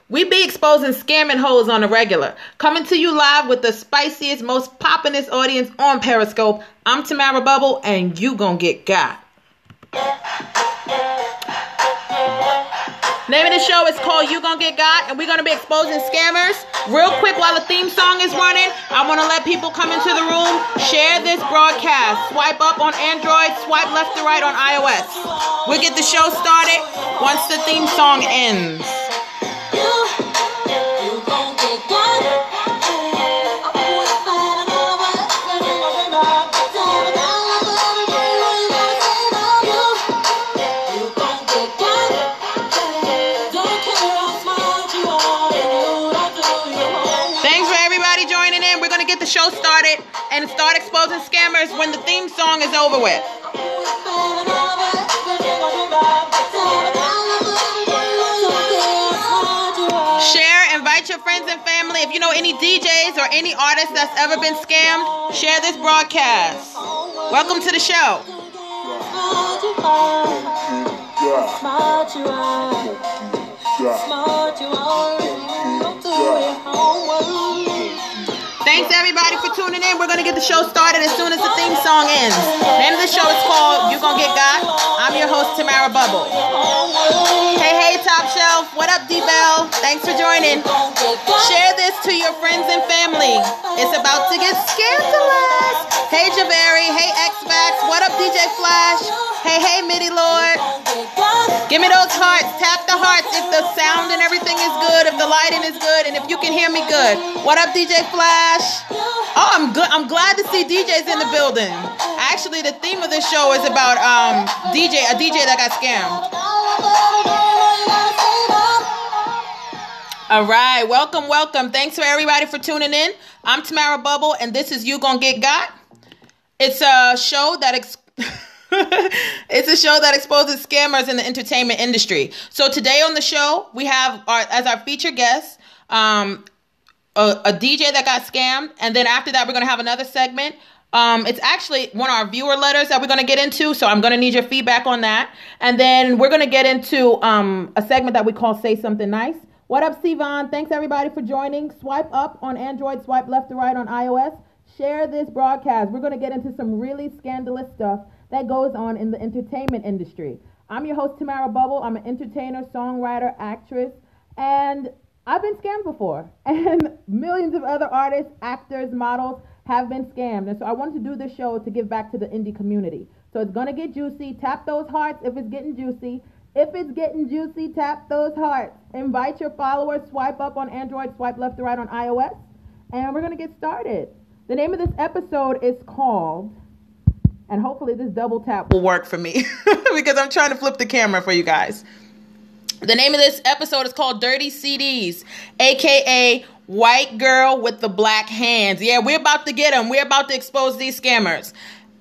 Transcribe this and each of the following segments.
We be exposing scamming hoes on the regular. Coming to you live with the spiciest, most poppinest audience on Periscope. I'm Tamara Bubble, and you gonna get got. Name of the show is called You Gonna Get Got, and we're gonna be exposing scammers. Real quick, while the theme song is running, I wanna let people come into the room, share this broadcast. Swipe up on Android, swipe left to right on iOS. We'll get the show started once the theme song ends. Get the show started and start exposing scammers when the theme song is over with. Share, invite your friends and family. If you know any DJs or any artists that's ever been scammed, share this broadcast. Welcome to the show. Thanks everybody for tuning in. We're going to get the show started as soon as the theme song ends. The name of the show is called You Gonna Get Got. I'm your host, Tamara Bubble. Hey, Top Shelf. What up, D-Bell? Thanks for joining. Share this to your friends and family. It's about to get scandalous. Hey, Javeri. Hey, X-Vax. What up, DJ Flash? Hey, Midi Lord. Give me those hearts. Tap the hearts if the sound and everything is good, if the lighting is good, and if you can hear me good. What up, DJ Flash? Oh, I'm good. I'm glad to see DJs in the building. Actually, the theme of this show is about a DJ that got scammed. All right, welcome. Thanks for everybody for tuning in. I'm Tamara Bubble, and this is You Gonna Get Got. It's a show that exposes scammers in the entertainment industry. So today on the show, we have as our featured guest, a DJ that got scammed, and then after that, we're going to have another segment. It's actually one of our viewer letters that we're going to get into, so I'm going to need your feedback on that. And then we're going to get into a segment that we call Say Something Nice. What up, Sivan? Thanks, everybody, for joining. Swipe up on Android, swipe left to right on iOS. Share this broadcast. We're going to get into some really scandalous stuff that goes on in the entertainment industry. I'm your host, Tamara Bubble. I'm an entertainer, songwriter, actress, and I've been scammed before. And millions of other artists, actors, models have been scammed. And so I wanted to do this show to give back to the indie community. So it's going to get juicy. Tap those hearts if it's getting juicy. If it's getting juicy, tap those hearts. Invite your followers. Swipe up on Android, swipe left to right on iOS. And we're going to get started. The name of this episode is called... And hopefully this double tap will work for me because I'm trying to flip the camera for you guys. The name of this episode is called Dirty CDs, a.k.a. White Girl with the Black Hands. Yeah, we're about to get them. We're about to expose these scammers.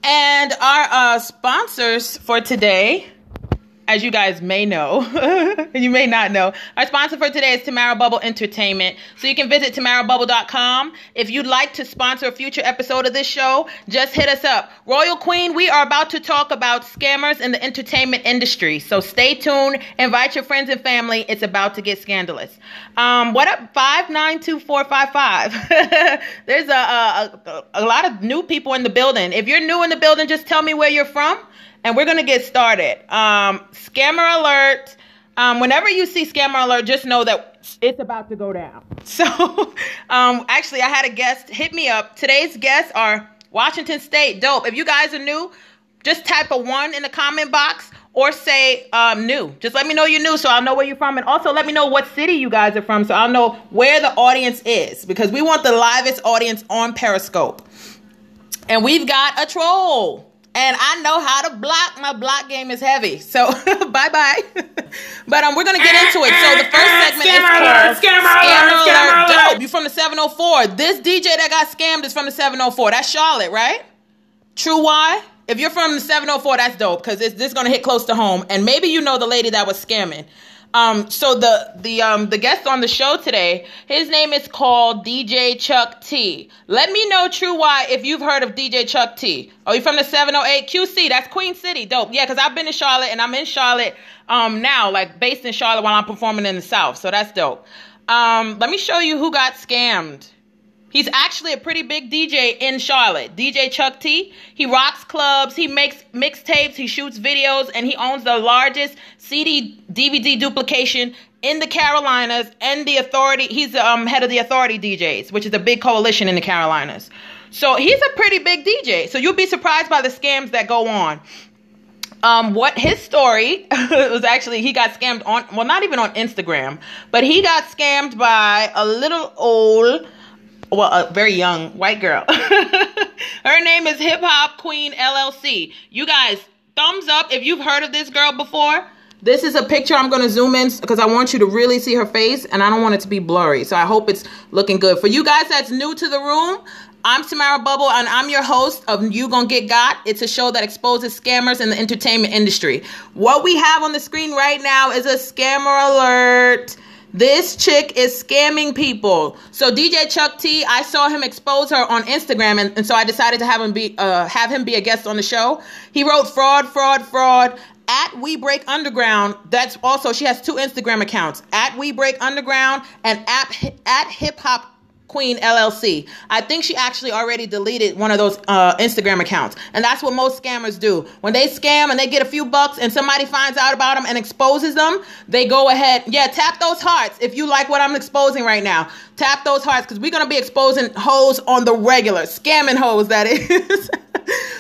And our sponsors for today, as you guys may know, and you may not know, our sponsor for today is Tamara Bubble Entertainment. So you can visit tamarabubble.com. If you'd like to sponsor a future episode of this show, just hit us up. Royal Queen, we are about to talk about scammers in the entertainment industry. So stay tuned. Invite your friends and family. It's about to get scandalous. What up, 592-455? There's a lot of new people in the building. If you're new in the building, just tell me where you're from. And we're going to get started. Scammer alert. Whenever you see scammer alert, just know that it's about to go down. So, actually, I had a guest hit me up. Today's guests are Washington State. Dope. If you guys are new, just type a 1 in the comment box or say new. Just let me know you're new so I'll know where you're from. And also let me know what city you guys are from so I'll know where the audience is. Because we want the livest audience on Periscope. And we've got a troll. And I know how to block. My block game is heavy. So, bye-bye. But we're going to get into it. So, the first segment is called Scammer Alert. Dope. You from the 704. This DJ that got scammed is from the 704. That's Charlotte, right? True Y? If you're from the 704, that's dope. Because this is going to hit close to home. And maybe you know the lady that was scamming. So the guest on the show today, his name is called DJ Chuck T. Let me know, True Y, if you've heard of DJ Chuck T. Oh, you from the 708 QC? That's Queen City. Dope. Yeah, because I've been to Charlotte and I'm in Charlotte now, like based in Charlotte while I'm performing in the South. So that's dope. Let me show you who got scammed. He's actually a pretty big DJ in Charlotte. DJ Chuck T. He rocks clubs. He makes mixtapes. He shoots videos. And he owns the largest CD DVD duplication in the Carolinas and the Authority. He's the head of the Authority DJs, which is a big coalition in the Carolinas. So he's a pretty big DJ. So you'll be surprised by the scams that go on. What his story was actually, he got scammed on, well, not even on Instagram, but he got scammed by a little old, well, a very young white girl. Her name is Hip Hop Queen LLC. You guys, thumbs up if you've heard of this girl before. This is a picture. I'm going to zoom in because I want you to really see her face, and I don't want it to be blurry. So I hope it's looking good. For you guys that's new to the room, I'm Tamara Bubble, and I'm your host of You Gon' Get Got. It's a show that exposes scammers in the entertainment industry. What we have on the screen right now is a scammer alert. This chick is scamming people. So DJ Chuck T, I saw him expose her on Instagram, and so I decided to have him be a guest on the show. He wrote fraud, fraud, fraud at We Break Underground. That's also, she has 2 Instagram accounts, at We Break Underground and at Hip Hop Queen LLC. I think she actually already deleted one of those Instagram accounts. And that's what most scammers do. When they scam and they get a few bucks and somebody finds out about them and exposes them, they go ahead. Yeah, tap those hearts if you like what I'm exposing right now. Tap those hearts because we're going to be exposing hoes on the regular. Scamming hoes, that is.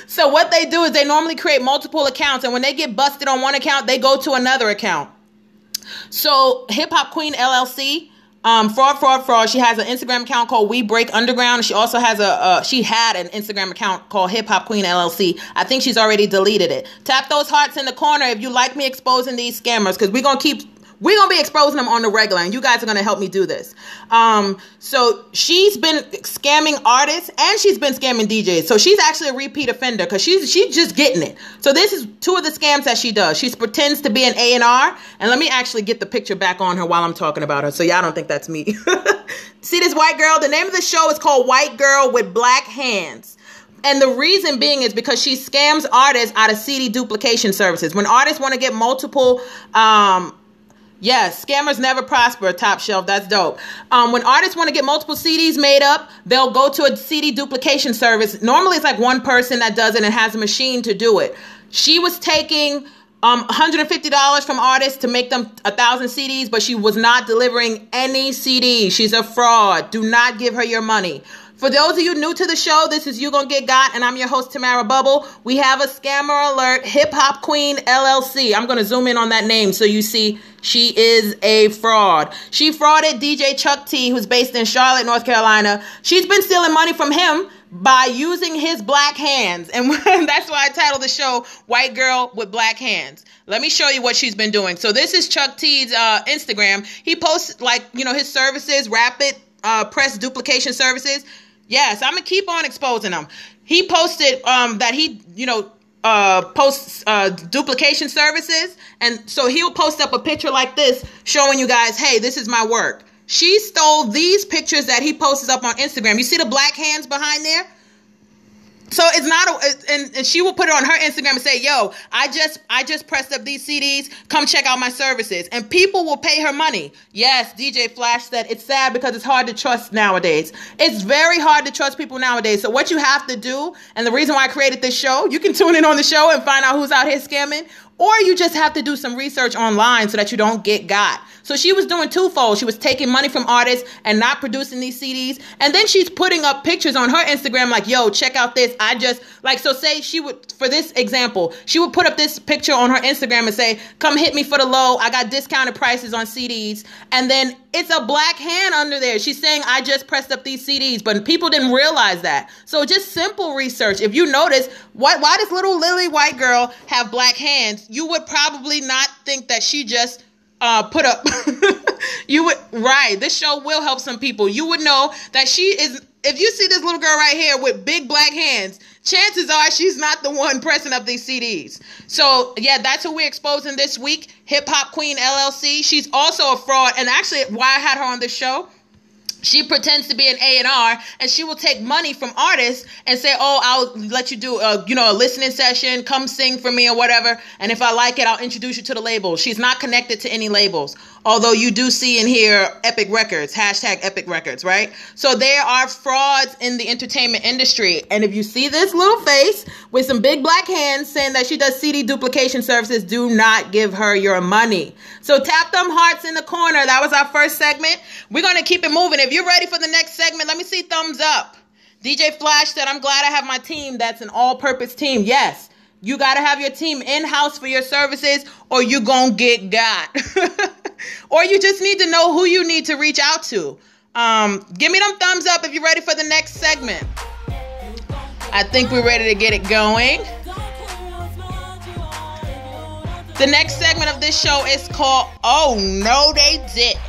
So what they do is they normally create multiple accounts. And when they get busted on one account, they go to another account. So Hip Hop Queen LLC, fraud. She has an Instagram account called We Break Underground. She also has she had an Instagram account called Hip Hop Queen LLC. I think she's already deleted it. Tap those hearts in the corner if you like me exposing these scammers, because we're going to be exposing them on the regular, and you guys are going to help me do this. So she's been scamming artists, and she's been scamming DJs. So she's actually a repeat offender, because she's just getting it. So this is 2 of the scams that she does. She pretends to be an A&R, and let me actually get the picture back on her while I'm talking about her, so y'all don't think that's me. See this white girl? The name of the show is called White Girl with Black Hands. And the reason being is because she scams artists out of CD duplication services. When artists want to get multiple, yes, scammers never prosper, Top Shelf. That's dope. When artists want to get multiple CDs made up, they'll go to a CD duplication service. Normally, it's like one person that does it and has a machine to do it. She was taking $150 from artists to make them 1,000 CDs, but she was not delivering any CDs. She's a fraud. Do not give her your money. For those of you new to the show, this is You Gon' Get Got, and I'm your host, Tamara Bubble. We have a scammer alert, Hip Hop Queen LLC. I'm going to zoom in on that name so you see she is a fraud. She frauded DJ Chuck T, who's based in Charlotte, North Carolina. She's been stealing money from him by using his black hands. And that's why I titled the show, White Girl with Black Hands. Let me show you what she's been doing. So this is Chuck T's Instagram. He posts, his services, rapid press duplication services. Yes, I'm going to keep on exposing them. He posted that he, posts duplication services. And so he'll post up a picture like this showing you guys, hey, this is my work. She stole these pictures that he posts up on Instagram. You see the black hands behind there? So it's not and she will put it on her Instagram and say, yo, I just pressed up these CDs. Come check out my services. And people will pay her money. Yes, DJ Flash said it's sad because it's hard to trust nowadays. It's very hard to trust people nowadays. So what you have to do, and the reason why I created this show, you can tune in on the show and find out who's out here scamming, or you just have to do some research online so that you don't get got. So she was doing twofold. She was taking money from artists and not producing these CDs. And then she's putting up pictures on her Instagram like, yo, check out this. So say she would, for this example, she would put up this picture on her Instagram and say, come hit me for the low. I got discounted prices on CDs. And then it's a black hand under there. She's saying, I just pressed up these CDs, but people didn't realize that. So just simple research. If you notice, why does little Lily white girl have black hands? You would probably not think that she just put up. This show will help some people. You would know that she is, if you see this little girl right here with big black hands, chances are she's not the one pressing up these CDs. So yeah, that's who we're exposing this week. Hip Hop Queen LLC. She's also a fraud. And actually why I had her on this show, She pretends to be an A&R, and she will take money from artists and say, oh, I'll let you do a listening session, come sing for me or whatever, and if I like it, I'll introduce you to the label. She's not connected to any labels, although you do see and hear Epic Records, hashtag Epic Records, right? So there are frauds in the entertainment industry, and if you see this little face with some big black hands saying that she does CD duplication services, do not give her your money. So tap them hearts in the corner. That was our first segment. We're going to keep it moving. If you're ready for the next segment, let me see thumbs up. DJ Flash said, I'm glad I have my team. That's an all-purpose team. Yes, you got to have your team in-house for your services, or you're going to get got. Or you just need to know who you need to reach out to. Give me them thumbs up if you're ready for the next segment. I think we're ready to get it going. The next segment of this show is called Oh No They Didn't.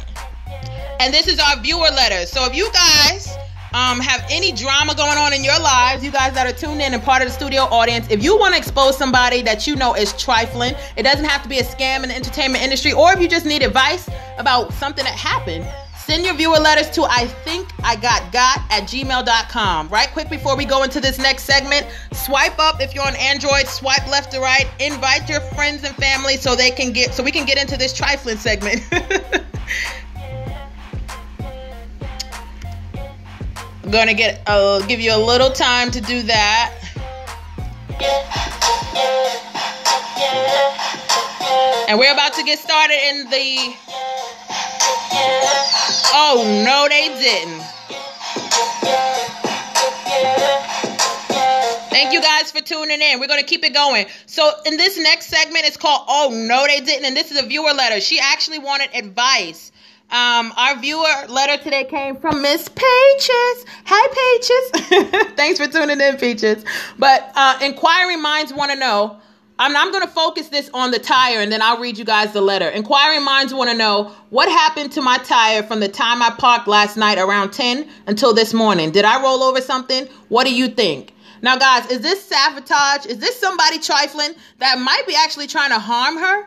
And this is our viewer letters. So if you guys have any drama going on in your lives, you guys that are tuned in and part of the studio audience, if you want to expose somebody that you know is trifling, it doesn't have to be a scam in the entertainment industry, or if you just need advice about something that happened, send your viewer letters to ithinkigotgot@gmail.com. Right quick before we go into this next segment, swipe up if you're on Android, swipe left to right, invite your friends and family so we can get into this trifling segment. I'm gonna give you a little time to do that. And we're about to get started in the Oh No They Didn't. Thank you guys for tuning in. We're going to keep it going. So in this next segment, it's called Oh No They Didn't, and this is a viewer letter. She actually wanted advice. Our viewer letter today came from Miss Peaches. Hi, Peaches. Thanks for tuning in, Peaches. But inquiring minds want to know. I'm going to focus this on the tire, and then I'll read you guys the letter. Inquiring minds want to know, what happened to my tire from the time I parked last night around 10 until this morning? Did I roll over something? What do you think? Now, guys, is this sabotage? Is this somebody trifling that might be actually trying to harm her?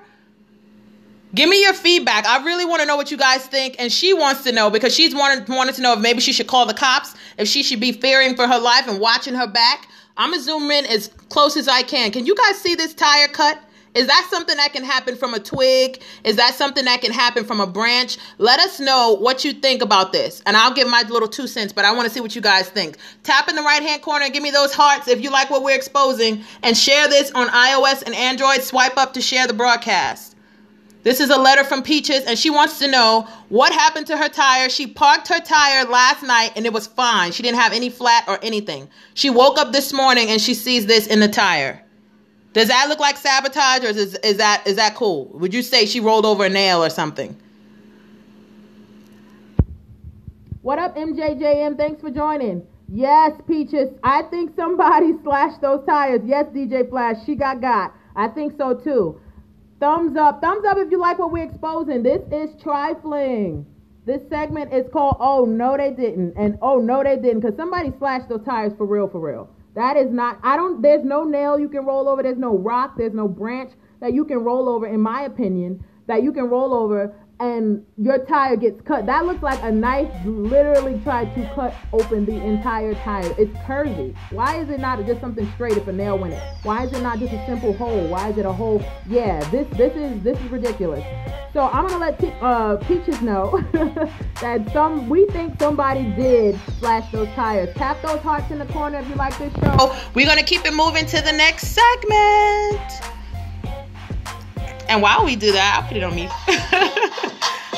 Give me your feedback. I really want to know what you guys think, and she wants to know because she's wanted to know if maybe she should call the cops, if she should be fearing for her life and watching her back. I'm going to zoom in as close as I can. Can you guys see this tire cut? Is that something that can happen from a twig? Is that something that can happen from a branch? Let us know what you think about this. And I'll give my little 2 cents, but I want to see what you guys think. Tap in the right-hand corner and give me those hearts if you like what we're exposing. And share this on iOS and Android. Swipe up to share the broadcast. This is a letter from Peaches, and she wants to know what happened to her tire. She parked her tire last night, and it was fine. She didn't have any flat or anything. She woke up this morning, and she sees this in the tire. Does that look like sabotage, or is that cool? Would you say she rolled over a nail or something? What up, MJJM? Thanks for joining. Yes, Peaches. I think somebody slashed those tires. Yes, DJ Flash. She got. I think so, too. Thumbs up if you like what we're exposing. This is trifling. This segment is called Oh No They Didn't. And Oh No They Didn't, because somebody slashed those tires for real. That is not, there's no nail you can roll over. There's no rock. There's no branch that you can roll over, in my opinion, that you can roll over and your tire gets cut. That looks like a knife literally tried to cut open the entire tire. It's curvy. Why is it not just something straight if a nail went in? Why is it not just a simple hole? Why is it a hole? Yeah, this is ridiculous. So I'm gonna let Peaches know that we think somebody did slash those tires. Tap those hearts in the corner if you like this show. We're gonna keep it moving to the next segment. And while we do that, I'll put it on mute.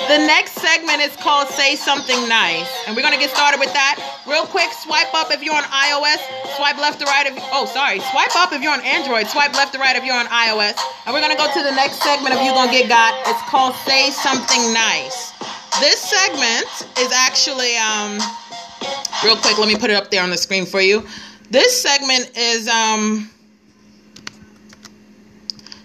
The next segment is called Say Something Nice. And we're going to get started with that. Real quick, swipe up if you're on iOS. Swipe left to right Swipe up if you're on Android. Swipe left to right if you're on iOS. And we're going to go to the next segment of You Gonna Get Got. It's called Say Something Nice. This segment is actually, real quick, let me put it up there on the screen for you. This segment is,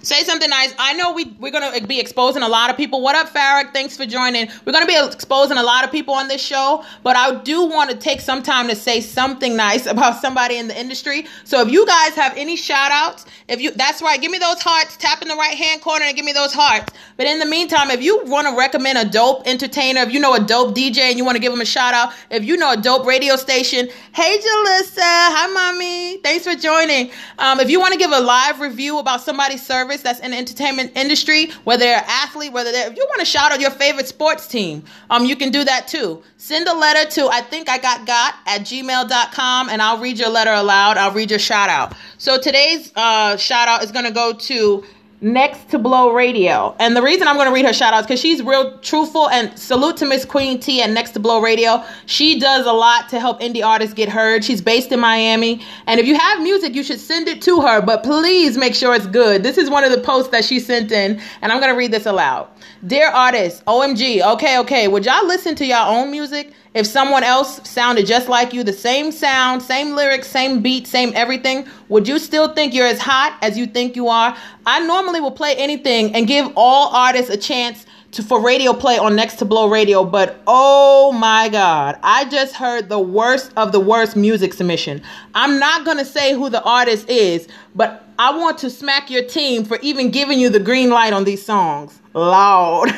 Say something nice. I know we're going to be exposing a lot of people. What up, Farrick? Thanks for joining. We're going to be exposing a lot of people on this show, but I do want to take some time to say something nice about somebody in the industry. So if you guys have any shout outs, that's right, give me those hearts, tap in the right hand corner and give me those hearts. But in the meantime, if you want to recommend a dope entertainer, if you know a dope DJ and you want to give them a shout out, if you know a dope radio station, hey Jalissa, hi mommy, thanks for joining. If you want to give a live review about somebody's service that's in the entertainment industry, whether they're an athlete, if you want to shout out your favorite sports team, you can do that too. Send a letter to ithinkigotgot@gmail.com and I'll read your letter aloud. I'll read your shout out. So today's shout out is going to go to Next to Blow Radio. And the reason I'm going to read her shout outs because she's real truthful, and salute to Miss Queen T at Next to Blow Radio. She does a lot to help indie artists get heard. She's based in Miami. And if you have music, you should send it to her, but please make sure it's good. This is one of the posts that she sent in, and I'm going to read this aloud. Dear artists, OMG, okay, would y'all listen to your own music? If someone else sounded just like you, the same sound, same lyrics, same beat, same everything, would you still think you're as hot as you think you are? I normally will play anything and give all artists a chance for radio play on Next to Blow Radio, but oh my God, I just heard the worst of the worst music submission. I'm not going to say who the artist is, but I want to smack your team for even giving you the green light on these songs. Loud.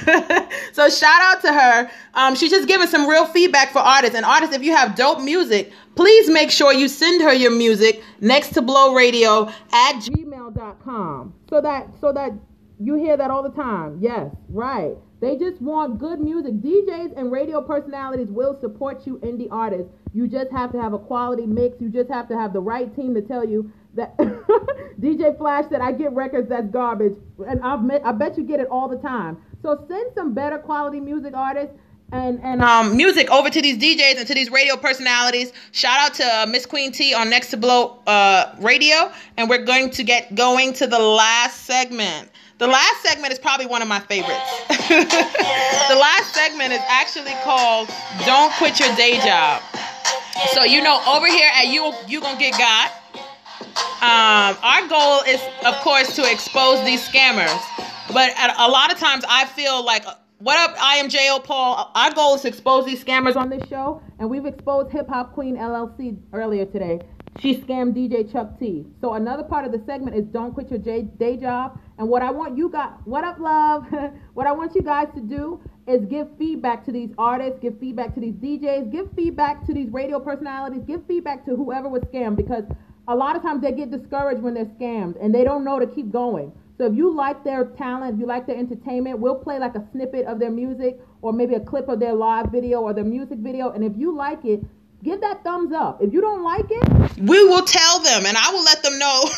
So shout out to her. She's just giving some real feedback for artists. And artists, if you have dope music, please make sure you send her your music Next to Blow Radio @gmail.com so that you hear that all the time. Yes, right. They just want good music. DJs and radio personalities will support you, indie artists. You just have to have a quality mix. You just have to have the right team to tell you that DJ Flash said, I get records that's garbage. And I bet you get it all the time. So send some better quality music artists and music over to these DJs and to these radio personalities. Shout out to Miss Queen T on Next to Blow Radio. And we're going to get going to the last segment. The last segment is probably one of my favorites. The last segment is actually called Don't Quit Your Day Job. So, over here at You Gonna Get Got, our goal is, of course, to expose these scammers. But a lot of times I feel like, what up, I am J.O. Paul. Our goal is to expose these scammers on this show. And we've exposed Hip Hop Queen LLC earlier today. She scammed DJ Chuck T. So another part of the segment is Don't Quit Your Day Job. And what I want you guys, what up, love? What I want you guys to do is give feedback to these artists, give feedback to these DJs, give feedback to these radio personalities, give feedback to whoever was scammed, because a lot of times they get discouraged when they're scammed and they don't know to keep going. So if you like their talent, if you like their entertainment, we'll play like a snippet of their music or maybe a clip of their live video or their music video. And if you like it, give that thumbs up. If you don't like it, we will tell them and I will let them know.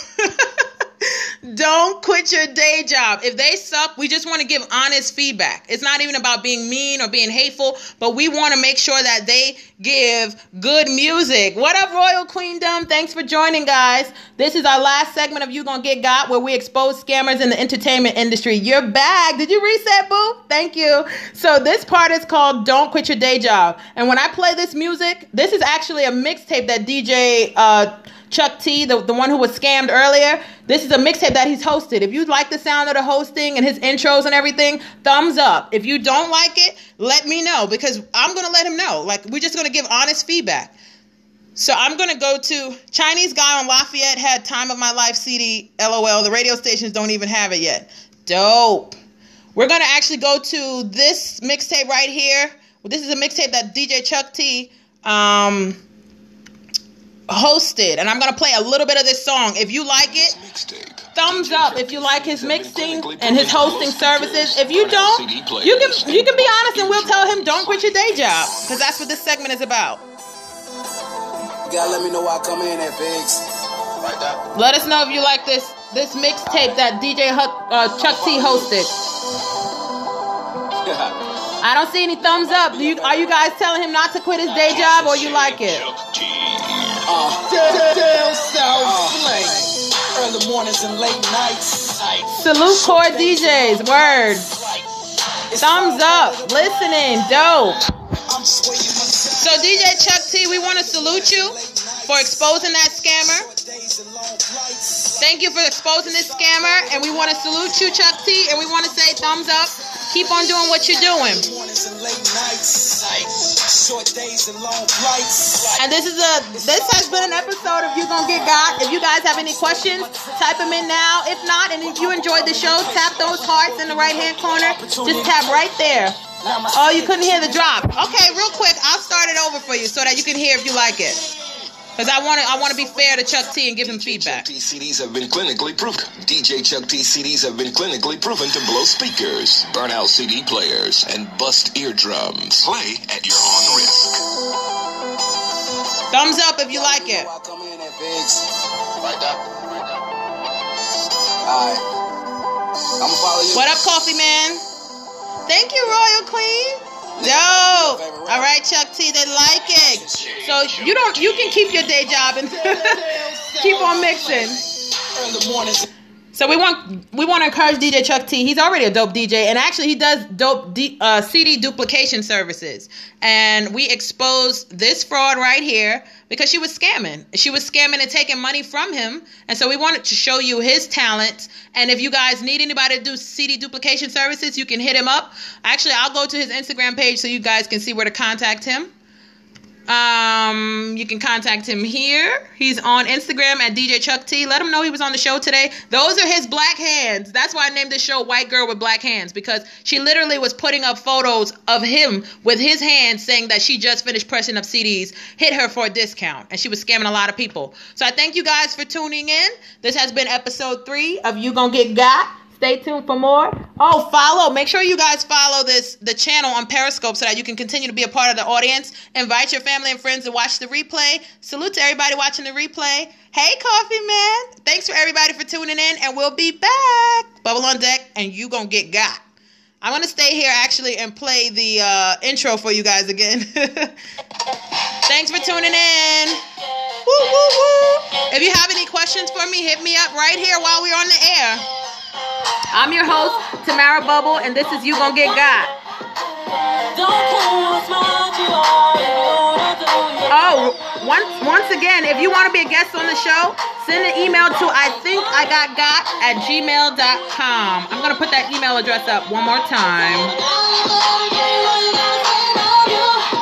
Don't quit your day job. If they suck, we just want to give honest feedback. It's not even about being mean or being hateful, but we want to make sure that they give good music. What up, Royal Queendom? Thanks for joining, guys. This is our last segment of You Gonna Get Got, where we expose scammers in the entertainment industry. You're back. Did you reset, boo? Thank you. So this part is called Don't Quit Your Day Job. And when I play this music, this is actually a mixtape that DJ Chuck T, the one who was scammed earlier, this is a mixtape that he's hosted. If you like the sound of the hosting and his intros and everything, thumbs up. If you don't like it, let me know, because I'm going to let him know. Like, we're just going to give honest feedback. So I'm going to go to Chinese Guy on Lafayette had Time of My Life CD, LOL. The radio stations don't even have it yet. Dope. We're going to actually go to this mixtape right here. This is a mixtape that DJ Chuck T hosted, and I'm going to play a little bit of this song. If you like it, thumbs up. If you like his mixing and his hosting services. If you don't, you can be honest and we'll tell him don't quit your day job, because that's what this segment is about. You gotta let me know why I come in at Biggs. Let us know if you like this mixtape that DJ Chuck T hosted. I don't see any thumbs up. Are you guys telling him not to quit his day job, or you like it? Early mornings and late nights. Salute Core DJs. Word. Thumbs up. Listening. Dope. So DJ Chuck T, we want to salute you for exposing that scammer. Thank you for exposing this scammer, and we want to salute you, Chuck T, and we want to say thumbs up. Keep on doing what you're doing. And this has been an episode of You Gon' Get Got. If you guys have any questions, type them in now. If not, and if you enjoyed the show, tap those hearts in the right-hand corner. Just tap right there. Oh, you couldn't hear the drop. Okay, real quick, I'll start it over for you so that you can hear if you like it. Because I want to be fair to Chuck T and give him feedback. Chuck T CDs have been clinically proven. DJ Chuck T CDs have been clinically proven to blow speakers, burn out CD players, and bust eardrums. Play at your own risk. Thumbs up if you like it. What up, Coffee Man? Thank you, Royal Queen. Yo, all right, Chuck T, they like it. So you can keep your day job and keep on mixing. So we want to encourage DJ Chuck T. He's already a dope DJ, and actually he does dope CD duplication services. And we exposed this fraud right here because she was scamming. She was scamming and taking money from him. And so we wanted to show you his talents. And if you guys need anybody to do CD duplication services, you can hit him up. Actually, I'll go to his Instagram page so you guys can see where to contact him. You can contact him here. He's on Instagram at DJ Chuck T. Let him know he was on the show today. Those are his black hands. That's why I named this show White Girl with Black Hands, because she literally was putting up photos of him with his hands saying that she just finished pressing up CDs, hit her for a discount, and she was scamming a lot of people. So I thank you guys for tuning in. This has been episode 3 of You Gon' Get Got. Stay tuned for more. Oh, make sure you guys follow the channel on Periscope so that you can continue to be a part of the audience. Invite your family and friends to watch the replay. Salute to everybody watching the replay. Hey, Coffee Man. Thanks for everybody for tuning in, and we'll be back. Bubble on deck, and You Gon' Get Got. I'm going to stay here, actually, and play the intro for you guys again. Thanks for tuning in. Woo, woo, woo. If you have any questions for me, hit me up right here while we're on the air. I'm your host, Tamara Bubble, and this is You Gon' Get Got. Oh, once again, if you want to be a guest on the show, send an email to ithinkigotgot@gmail.com. I'm going to put that email address up one more time.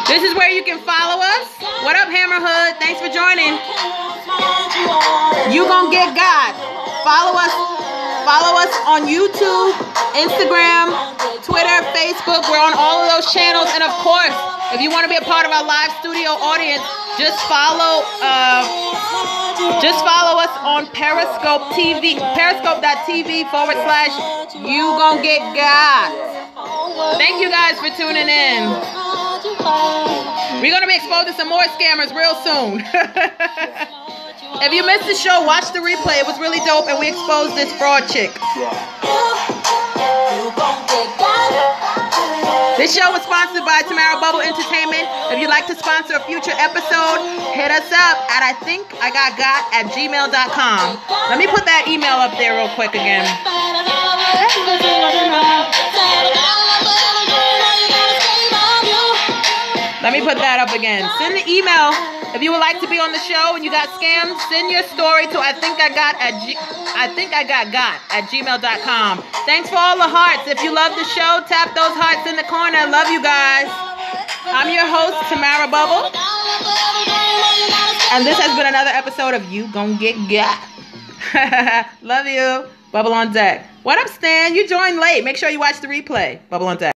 This is where you can follow us. What up, Hammerhood? Thanks for joining. You Gon' Get Got. Follow us on YouTube, Instagram, Twitter, Facebook. We're on all of those channels. And of course, if you want to be a part of our live studio audience, just follow us on Periscope TV, periscope.tv/You Gon' Get Got. Thank you guys for tuning in. We're going to be exposing some more scammers real soon. If you missed the show, watch the replay. It was really dope, and we exposed this fraud chick. This show was sponsored by Tamara Bubble Entertainment. If you'd like to sponsor a future episode, hit us up at ithinkigotgot@gmail.com. Let me put that email up there real quick again. Let me put that up again. Send the email if you would like to be on the show and you got scammed. Send your story to ithinkigotgot@gmail.com. Thanks for all the hearts. If you love the show, tap those hearts in the corner. Love you guys. I'm your host, Tamara Bubble, and this has been another episode of You Gon' Get Got. Love you. Bubble on deck. What up, Stan? You joined late. Make sure you watch the replay. Bubble on deck.